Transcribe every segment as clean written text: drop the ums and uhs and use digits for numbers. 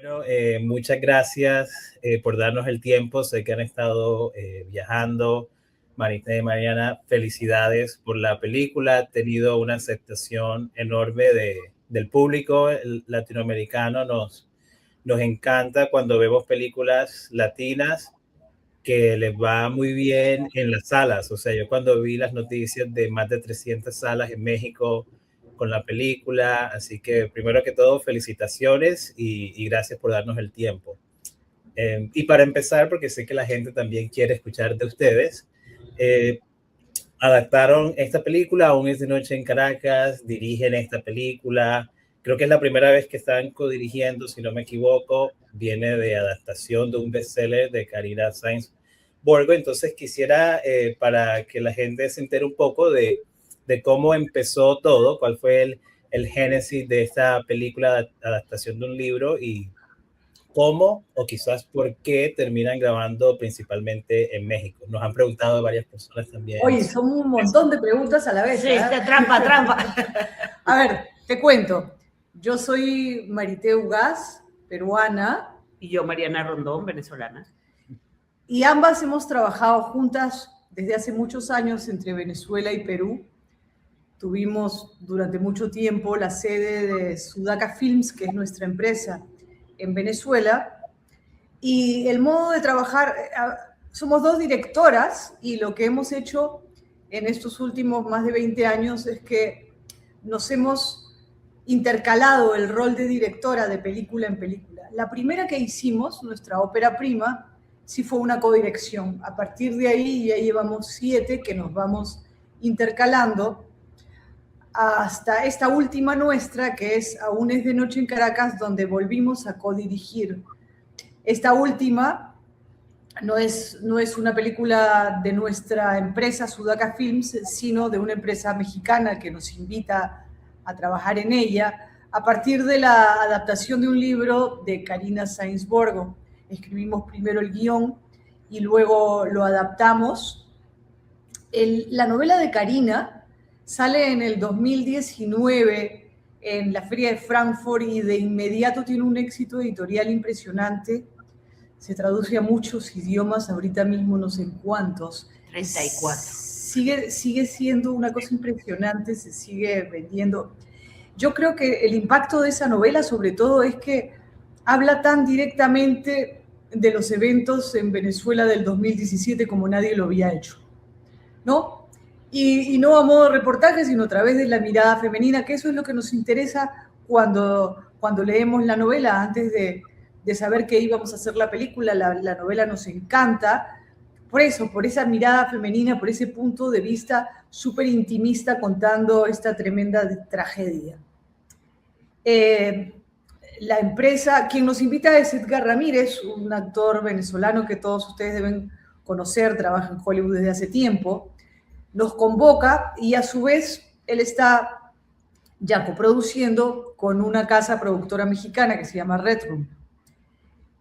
Bueno, muchas gracias por darnos el tiempo. Sé que han estado viajando. Marité y Mariana, felicidades por la película. Ha tenido una aceptación enorme del público latinoamericano. Nos encanta cuando vemos películas latinas que les va muy bien en las salas. O sea, yo cuando vi las noticias de más de 300 salas en México con la película, así que primero que todo, felicitaciones y gracias por darnos el tiempo. Y para empezar, porque sé que la gente también quiere escuchar de ustedes, adaptaron esta película, Aún es de noche en Caracas, dirigen esta película, creo que es la primera vez que están codirigiendo, si no me equivoco, viene de adaptación de un bestseller de Karina Sainz Borgo, entonces quisiera, para que la gente se entere un poco de cómo empezó todo, cuál fue el génesis de esta película, adaptación de un libro y cómo o quizás por qué terminan grabando principalmente en México. Nos han preguntado varias personas también. Oye, son un montón de preguntas a la vez. Sí, trampa. A ver, te cuento. Yo soy Marité Ugaz, peruana. Y yo, Mariana Rondón, venezolana. Y ambas hemos trabajado juntas desde hace muchos años entre Venezuela y Perú. Tuvimos durante mucho tiempo la sede de Sudaca Films, que es nuestra empresa, en Venezuela. Y el modo de trabajar, somos dos directoras y lo que hemos hecho en estos últimos más de 20 años es que nos hemos intercalado el rol de directora de película en película. La primera que hicimos, nuestra ópera prima, sí fue una codirección. A partir de ahí ya llevamos 7 que nos vamos intercalando hasta esta última nuestra, que es Aún es de noche en Caracas, donde volvimos a codirigir. Esta última no es una película de nuestra empresa Sudaca Films, sino de una empresa mexicana que nos invita a trabajar en ella a partir de la adaptación de un libro de Karina Sainz Borgo. Escribimos primero el guión y luego lo adaptamos. La novela de Karina sale en el 2019 en la Feria de Frankfurt y de inmediato tiene un éxito editorial impresionante. Se traduce a muchos idiomas, ahorita mismo no sé en cuántos. 34. Sigue siendo una cosa impresionante, se sigue vendiendo. Yo creo que el impacto de esa novela, sobre todo, es que habla tan directamente de los eventos en Venezuela del 2017 como nadie lo había hecho, ¿no? Y no a modo de reportaje, sino a través de la mirada femenina, que eso es lo que nos interesa cuando leemos la novela. Antes de saber que íbamos a hacer la película, la novela nos encanta, por eso, por esa mirada femenina, por ese punto de vista súper intimista contando esta tremenda tragedia. La empresa, quien nos invita es Edgar Ramírez, un actor venezolano que todos ustedes deben conocer, trabaja en Hollywood desde hace tiempo. Nos convoca y a su vez él está ya coproduciendo con una casa productora mexicana que se llama Red Room.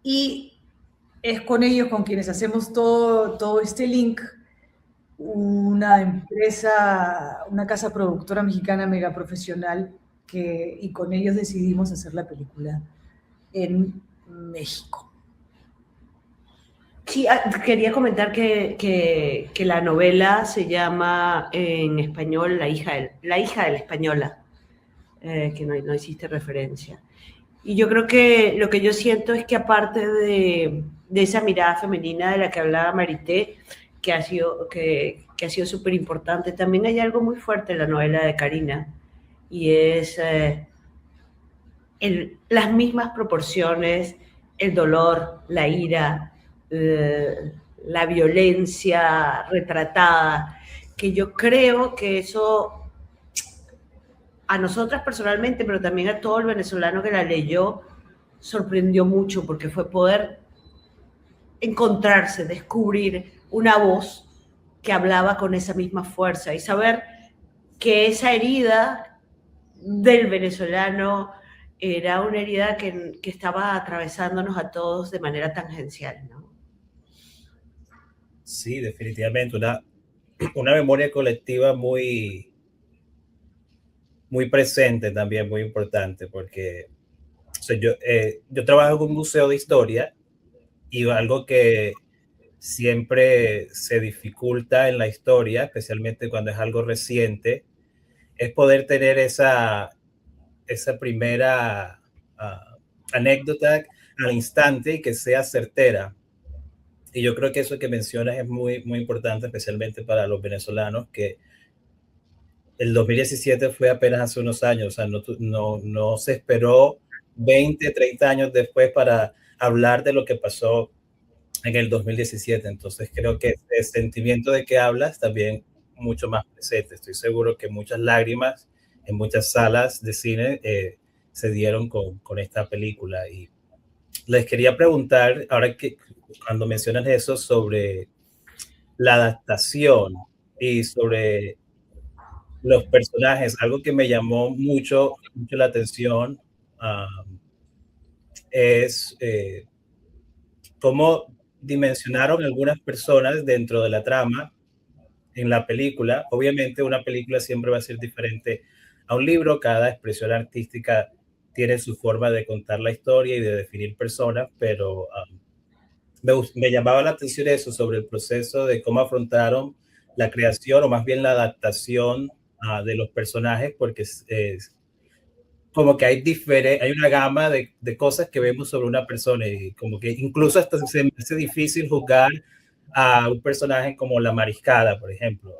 Y es con ellos con quienes hacemos todo este link, una empresa, una casa productora mexicana mega profesional y con ellos decidimos hacer la película en México. Sí, quería comentar que la novela se llama en español La hija de la española, que no hiciste referencia. Y yo creo que lo que yo siento es que aparte de esa mirada femenina de la que hablaba Marité, que ha sido súper importante, también hay algo muy fuerte en la novela de Karina, y es las mismas proporciones, el dolor, la ira, la violencia retratada, que yo creo que eso a nosotras personalmente, pero también a todo el venezolano que la leyó, sorprendió mucho, porque fue poder encontrarse, descubrir una voz que hablaba con esa misma fuerza y saber que esa herida del venezolano era una herida que estaba atravesándonos a todos de manera tangencial, ¿no? Sí, definitivamente, una memoria colectiva muy presente también, muy importante, porque sea, yo trabajo en un museo de historia y algo que siempre se dificulta en la historia, especialmente cuando es algo reciente, es poder tener esa primera anécdota al instante y que sea certera. Y yo creo que eso que mencionas es muy, muy importante, especialmente para los venezolanos, que el 2017 fue apenas hace unos años, o sea, no se esperó 20, 30 años después para hablar de lo que pasó en el 2017. Entonces creo que el sentimiento de que hablas también mucho más presente. Estoy seguro que muchas lágrimas en muchas salas de cine se dieron con esta película. Y les quería preguntar, ahora que cuando mencionas eso, sobre la adaptación y sobre los personajes, algo que me llamó mucho, mucho la atención es cómo dimensionaron algunas personas dentro de la trama en la película. Obviamente una película siempre va a ser diferente a un libro, cada expresión artística tiene su forma de contar la historia y de definir personas, pero me llamaba la atención eso sobre el proceso de cómo afrontaron la creación o más bien la adaptación de los personajes, porque es como que hay una gama de cosas que vemos sobre una persona y como que incluso hasta se me hace difícil juzgar a un personaje como la Mariscala, por ejemplo.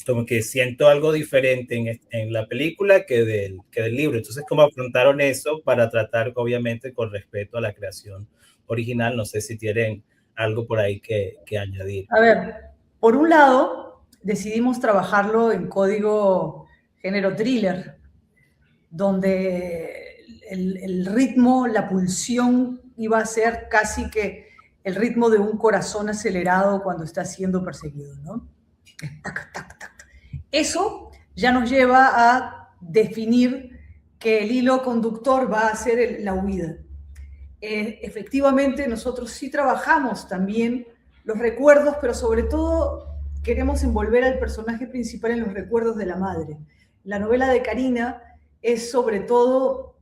Como que siento algo diferente en la película que del libro. Entonces, ¿cómo afrontaron eso para tratar, obviamente, con respeto a la creación original? No sé si tienen algo por ahí que añadir. A ver, por un lado, decidimos trabajarlo en código género thriller, donde el ritmo, la pulsión iba a ser casi que el ritmo de un corazón acelerado cuando está siendo perseguido, ¿no? Tac, tac, tac. Eso ya nos lleva a definir que el hilo conductor va a ser la huida. Efectivamente, nosotros sí trabajamos también los recuerdos, pero sobre todo queremos envolver al personaje principal en los recuerdos de la madre. La novela de Karina es sobre todo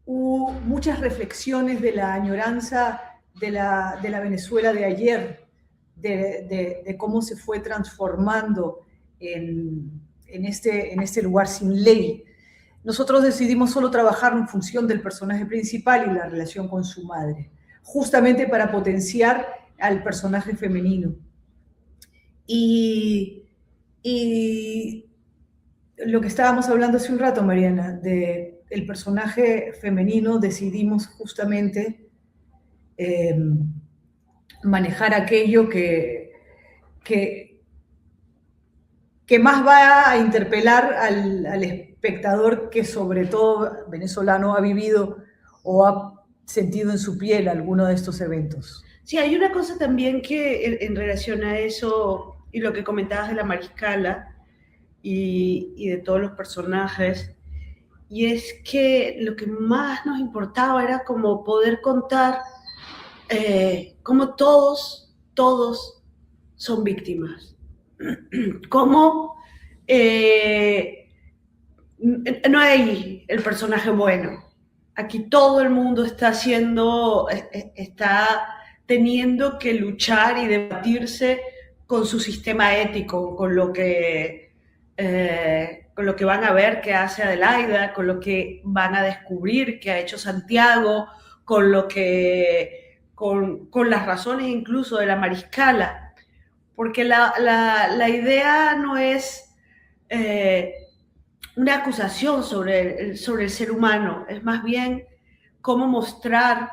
muchas reflexiones de la añoranza de la Venezuela de ayer, de cómo se fue transformando en este lugar sin ley. Nosotros decidimos solo trabajar en función del personaje principal y la relación con su madre, justamente para potenciar al personaje femenino. Y lo que estábamos hablando hace un rato, Mariana, del personaje femenino, decidimos justamente manejar aquello que más va a interpelar al espectador que sobre todo venezolano ha vivido o ha sentido en su piel alguno de estos eventos. Sí, hay una cosa también que en relación a eso y lo que comentabas de la Mariscala y de todos los personajes, y es que lo que más nos importaba era como poder contar cómo todos son víctimas. Cómo no hay el personaje bueno. Aquí todo el mundo está teniendo que luchar y debatirse con su sistema ético, con lo que van a ver que hace Adelaida, con lo que van a descubrir que ha hecho Santiago, con las razones incluso de la Mariscala, porque la idea no es una acusación sobre el ser humano, es más bien cómo mostrar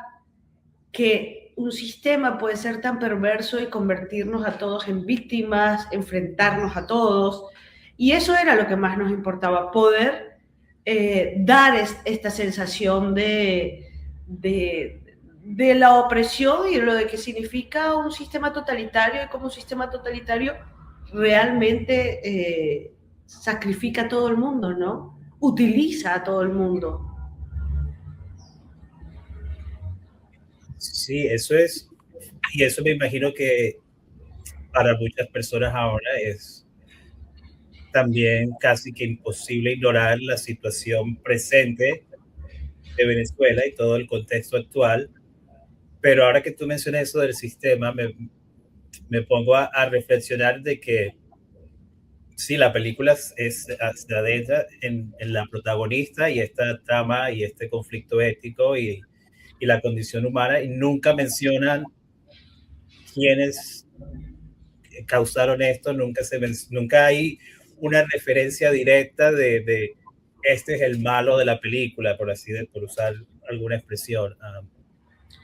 que un sistema puede ser tan perverso y convertirnos a todos en víctimas, enfrentarnos a todos, y eso era lo que más nos importaba, poder dar esta sensación de la opresión y lo de que significa un sistema totalitario y cómo un sistema totalitario realmente sacrifica a todo el mundo, ¿no? Utiliza a todo el mundo. Sí, eso es, y eso me imagino que para muchas personas ahora es también casi que imposible ignorar la situación presente de Venezuela y todo el contexto actual. Pero ahora que tú mencionas eso del sistema, me pongo a reflexionar de que sí, la película se adentra en la protagonista y esta trama y este conflicto ético y la condición humana, y nunca mencionan quiénes causaron esto, nunca hay una referencia directa de este es el malo de la película, por usar alguna expresión. Sí,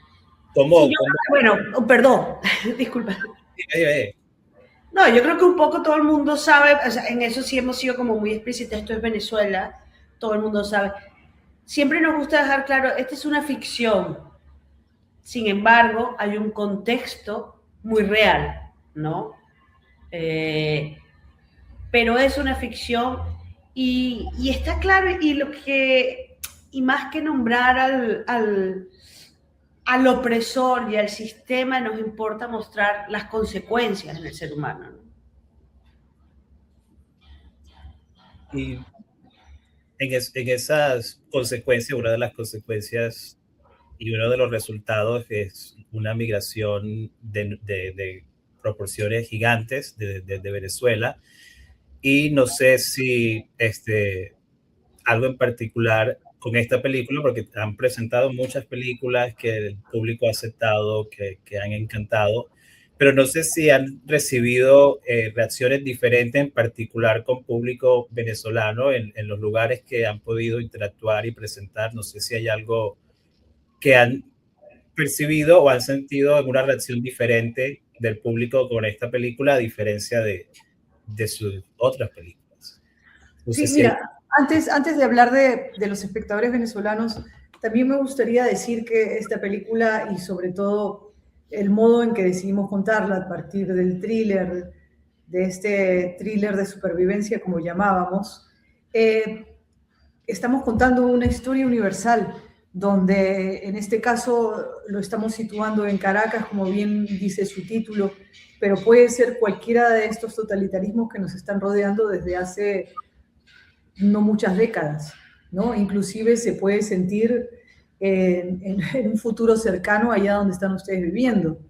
¿Cómo? yo creo que, bueno, oh, perdón, disculpa. No, yo creo que un poco todo el mundo sabe, o sea, en eso sí hemos sido como muy explícitos, esto es Venezuela, todo el mundo sabe. Siempre nos gusta dejar claro, esta es una ficción, sin embargo, hay un contexto muy real, ¿no? Pero es una ficción y está claro, y más que nombrar al opresor y al sistema, nos importa mostrar las consecuencias en el ser humano, ¿no? Y en esas consecuencias, una de las consecuencias y uno de los resultados es una migración de proporciones gigantes de Venezuela. Y no sé si algo en particular con esta película, porque han presentado muchas películas que el público ha aceptado, que han encantado, pero no sé si han recibido reacciones diferentes, en particular con público venezolano, en los lugares que han podido interactuar y presentar. No sé si hay algo que han percibido o han sentido alguna reacción diferente del público con esta película, a diferencia de sus otras películas. No sé Sí, si hay... mira, antes de hablar de los espectadores venezolanos, también me gustaría decir que esta película y sobre todo el modo en que decidimos contarla a partir del thriller, de este thriller de supervivencia como llamábamos, estamos contando una historia universal donde en este caso lo estamos situando en Caracas, como bien dice su título, pero puede ser cualquiera de estos totalitarismos que nos están rodeando desde hace no muchas décadas, ¿no? Inclusive se puede sentir en un futuro cercano allá donde están ustedes viviendo,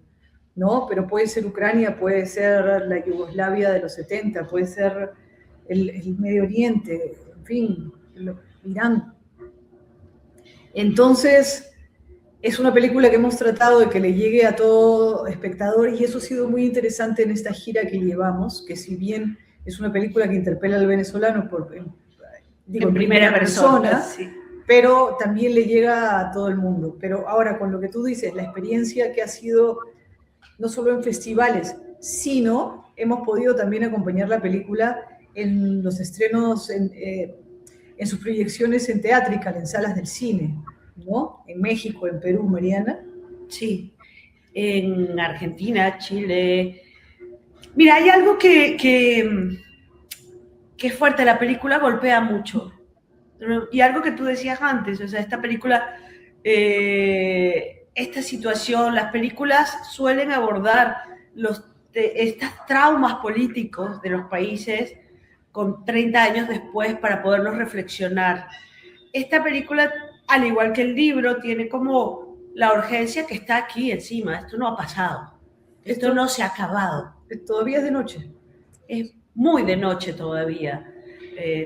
¿no? Pero puede ser Ucrania, puede ser la Yugoslavia de los 70, puede ser el Medio Oriente, en fin, Irán. Entonces, es una película que hemos tratado de que le llegue a todo espectador y eso ha sido muy interesante en esta gira que llevamos, que si bien es una película que interpela al venezolano en primera persona, sí, pero también le llega a todo el mundo. Pero ahora, con lo que tú dices, la experiencia que ha sido no solo en festivales, sino hemos podido también acompañar la película en los estrenos, en sus proyecciones en Theatrical, en salas del cine, ¿no? En México, en Perú, Mariana. Sí, en Argentina, Chile. Mira, hay algo que es fuerte, la película golpea mucho. Y algo que tú decías antes, o sea, esta película, esta situación, las películas suelen abordar estos traumas políticos de los países con 30 años después para poderlos reflexionar. Esta película, al igual que el libro, tiene como la urgencia que está aquí encima. Esto no ha pasado. Esto no se ha acabado. Todavía es de noche. Es muy de noche todavía.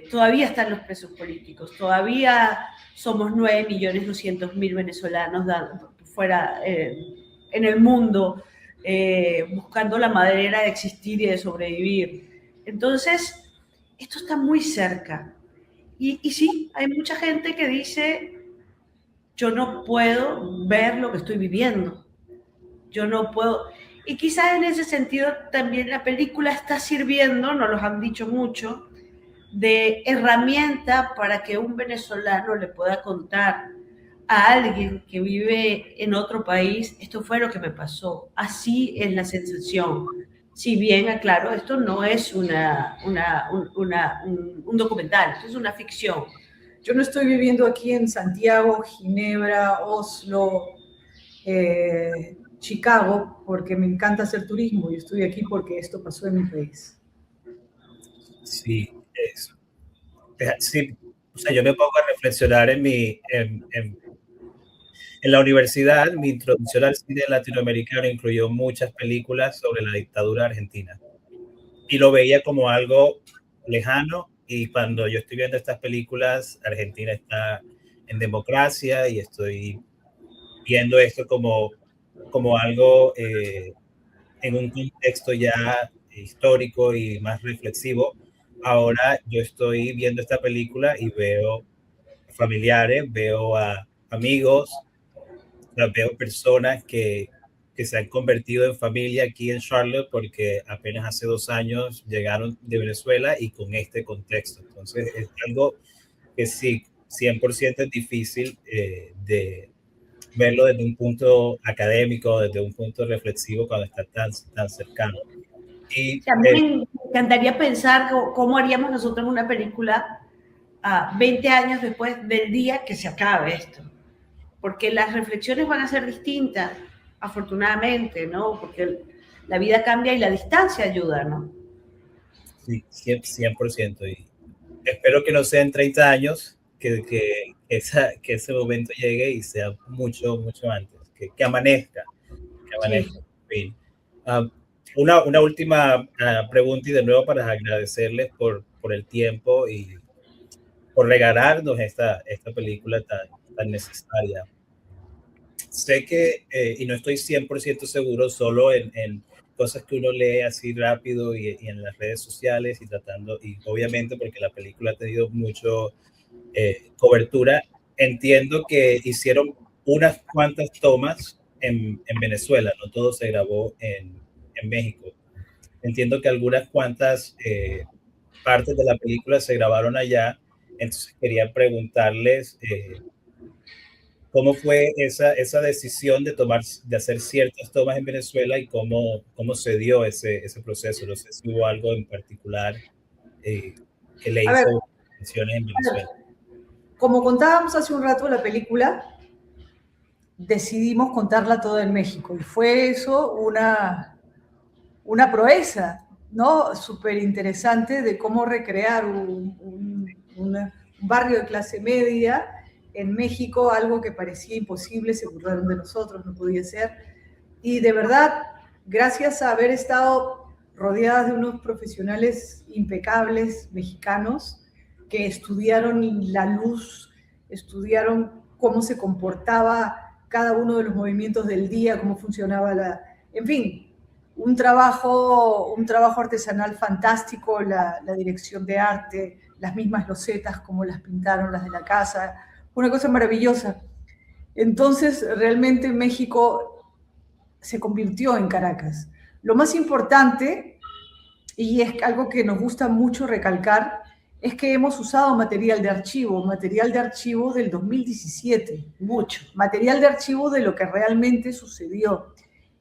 Todavía están los presos políticos. Todavía somos 9.200.000 venezolanos fuera en el mundo buscando la manera de existir y de sobrevivir. Entonces, esto está muy cerca. Y sí, hay mucha gente que dice, yo no puedo ver lo que estoy viviendo. Yo no puedo. Y quizás en ese sentido también la película está sirviendo, nos lo han dicho mucho, de herramienta para que un venezolano le pueda contar a alguien que vive en otro país, esto fue lo que me pasó. Así es la sensación. Si bien, aclaro, esto no es un documental, esto es una ficción. Yo no estoy viviendo aquí en Santiago, Ginebra, Oslo, Chicago, porque me encanta hacer turismo y estoy aquí porque esto pasó en mi país. Sí, eso. Sí, o sea, yo me pongo a reflexionar en En la universidad, mi introducción al cine latinoamericano incluyó muchas películas sobre la dictadura argentina. Y lo veía como algo lejano, y cuando yo estoy viendo estas películas, Argentina está en democracia y estoy viendo esto como algo en un contexto ya histórico y más reflexivo. Ahora yo estoy viendo esta película y veo familiares, veo a amigos, veo personas que se han convertido en familia aquí en Charlotte porque apenas hace 2 años llegaron de Venezuela y con este contexto. Entonces es algo que sí, 100% es difícil de verlo desde un punto académico, desde un punto reflexivo cuando está tan cercano. Y, a mí me encantaría pensar cómo haríamos nosotros una película 20 años después del día que se acabe esto. Porque las reflexiones van a ser distintas, afortunadamente, ¿no? Porque la vida cambia y la distancia ayuda, ¿no? Sí, 100%. Y espero que no sean 30 años, que ese momento llegue y sea mucho, mucho antes, que amanezca. Sí. Sí. Una última pregunta, y de nuevo para agradecerles por el tiempo y por regalarnos esta película tan necesaria. Sé que, y no estoy 100% seguro, solo en cosas que uno lee así rápido y en las redes sociales y obviamente porque la película ha tenido mucho cobertura, entiendo que hicieron unas cuantas tomas en Venezuela, no todo se grabó en México. Entiendo que algunas cuantas partes de la película se grabaron allá, entonces quería preguntarles cómo fue esa decisión de hacer ciertas tomas en Venezuela y cómo se dio ese proceso. No sé si hubo algo en particular que le hizo menciones en Venezuela. Como contábamos hace un rato, la película decidimos contarla toda en México y fue eso una proeza, ¿no? Súper interesante de cómo recrear un barrio de clase media en México, algo que parecía imposible, se burlaron de nosotros, no podía ser. Y de verdad, gracias a haber estado rodeadas de unos profesionales impecables mexicanos que estudiaron la luz, estudiaron cómo se comportaba cada uno de los movimientos del día, cómo funcionaba en fin, un trabajo artesanal fantástico, la dirección de arte, las mismas losetas, como las pintaron las de la casa, una cosa maravillosa. Entonces, realmente México se convirtió en Caracas. Lo más importante, y es algo que nos gusta mucho recalcar, es que hemos usado material de archivo del 2017. Mucho. Material de archivo de lo que realmente sucedió.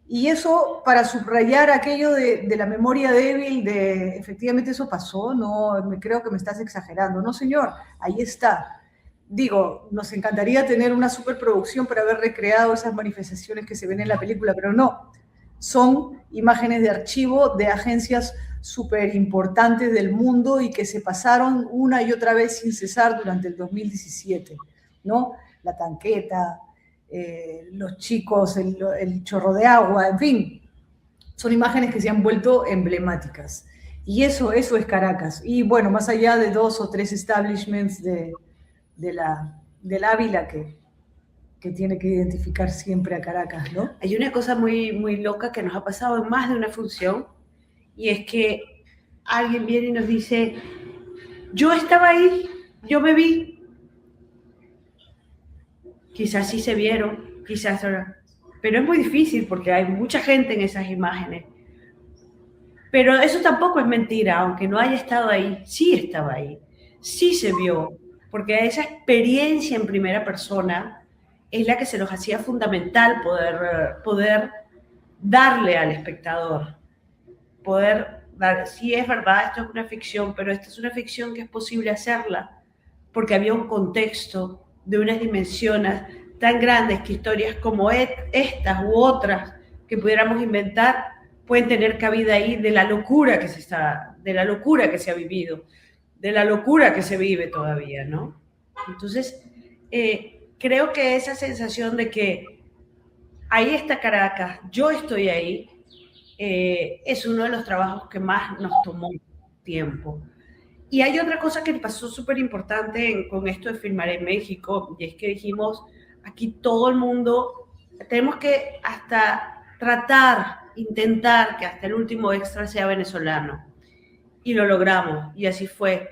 Y eso para subrayar aquello de la memoria débil, de efectivamente eso pasó, no, creo que me estás exagerando. No, señor, ahí está. Digo, nos encantaría tener una superproducción para haber recreado esas manifestaciones que se ven en la película, pero no. Son imágenes de archivo de agencias súper importantes del mundo y que se pasaron una y otra vez sin cesar durante el 2017, ¿no? La tanqueta, los chicos, el chorro de agua, en fin, son imágenes que se han vuelto emblemáticas. Y eso es Caracas. Y bueno, más allá de 2 o 3 establishments del Ávila que tiene que identificar siempre a Caracas, ¿no? Hay una cosa muy, muy loca que nos ha pasado en más de una función, y es que alguien viene y nos dice, yo estaba ahí, yo me vi. Quizás sí se vieron, quizás no, pero es muy difícil porque hay mucha gente en esas imágenes. Pero eso tampoco es mentira, aunque no haya estado ahí, sí estaba ahí, sí se vio, porque esa experiencia en primera persona es la que se nos hacía fundamental poder darle al espectador, poder dar, sí es verdad, esto es una ficción, pero esta es una ficción que es posible hacerla, porque había un contexto de unas dimensiones tan grandes que historias como estas u otras que pudiéramos inventar pueden tener cabida ahí de la locura que se ha vivido, de la locura que se vive todavía, ¿no? Entonces, que creo que esa sensación de que ahí está Caracas, yo estoy ahí, es uno de los trabajos que más nos tomó tiempo. Y hay otra cosa que pasó súper importante con esto de filmar en México, y es que dijimos, aquí todo el mundo, tenemos que hasta tratar, intentar que hasta el último extra sea venezolano. Y lo logramos, y así fue.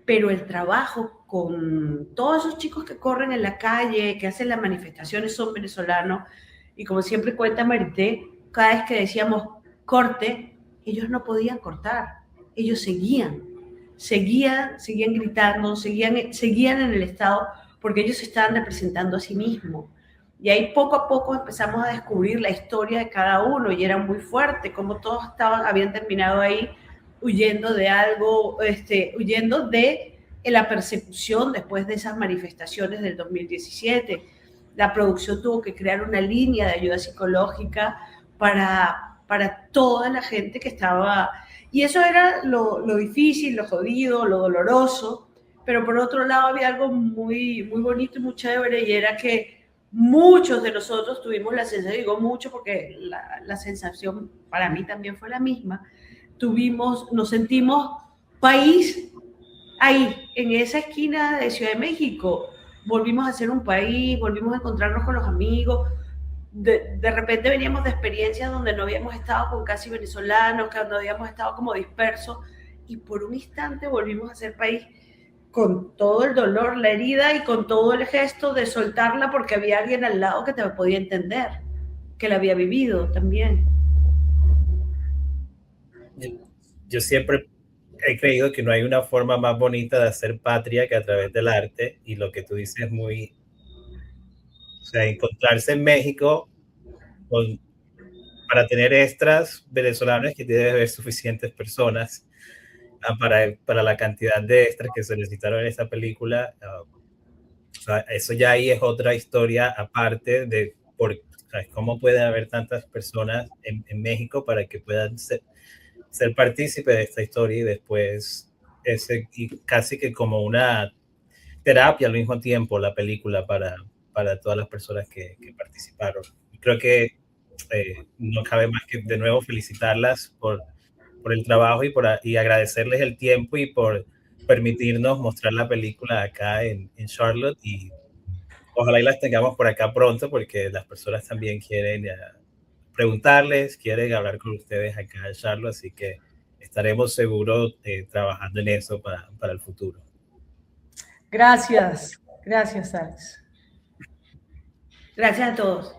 Pero el trabajo con todos esos chicos que corren en la calle, que hacen las manifestaciones, son venezolanos, y como siempre cuenta Marité, cada vez que decíamos corte, ellos no podían cortar, ellos seguían gritando, seguían en el Estado, porque ellos se estaban representando a sí mismos. Y ahí poco a poco empezamos a descubrir la historia de cada uno, y era muy fuerte, como todos habían terminado ahí huyendo de algo, huyendo de la persecución después de esas manifestaciones del 2017. La producción tuvo que crear una línea de ayuda psicológica para toda la gente que estaba. Y eso era lo difícil, lo jodido, lo doloroso. Pero por otro lado había algo muy, muy bonito y muy chévere, y era que muchos de nosotros tuvimos la sensación, digo mucho porque la sensación para mí también fue la misma, nos sentimos país ahí, en esa esquina de Ciudad de México. Volvimos a ser un país, volvimos a encontrarnos con los amigos. De repente veníamos de experiencias donde no habíamos estado con casi venezolanos, que no habíamos estado como dispersos, y por un instante volvimos a ser país, con todo el dolor, la herida, y con todo el gesto de soltarla porque había alguien al lado que te podía entender, que la había vivido también. Yo siempre he creído que no hay una forma más bonita de hacer patria que a través del arte, y lo que tú dices es muy, o sea, encontrarse en México para tener extras venezolanos, que debe haber suficientes personas para la cantidad de extras que se necesitaron en esta película. O sea, eso ya ahí es otra historia aparte de cómo puede haber tantas personas en México para que puedan ser partícipe de esta historia, y después y casi que como una terapia al mismo tiempo la película para todas las personas que participaron. Y creo que no cabe más que de nuevo felicitarlas por el trabajo, y agradecerles el tiempo y por permitirnos mostrar la película acá en Charlotte, y ojalá y las tengamos por acá pronto, porque las personas también quieren preguntarles, quieren hablar con ustedes acá en Charlotte, así que estaremos seguros trabajando en eso para el futuro. Gracias, Alex. Gracias a todos.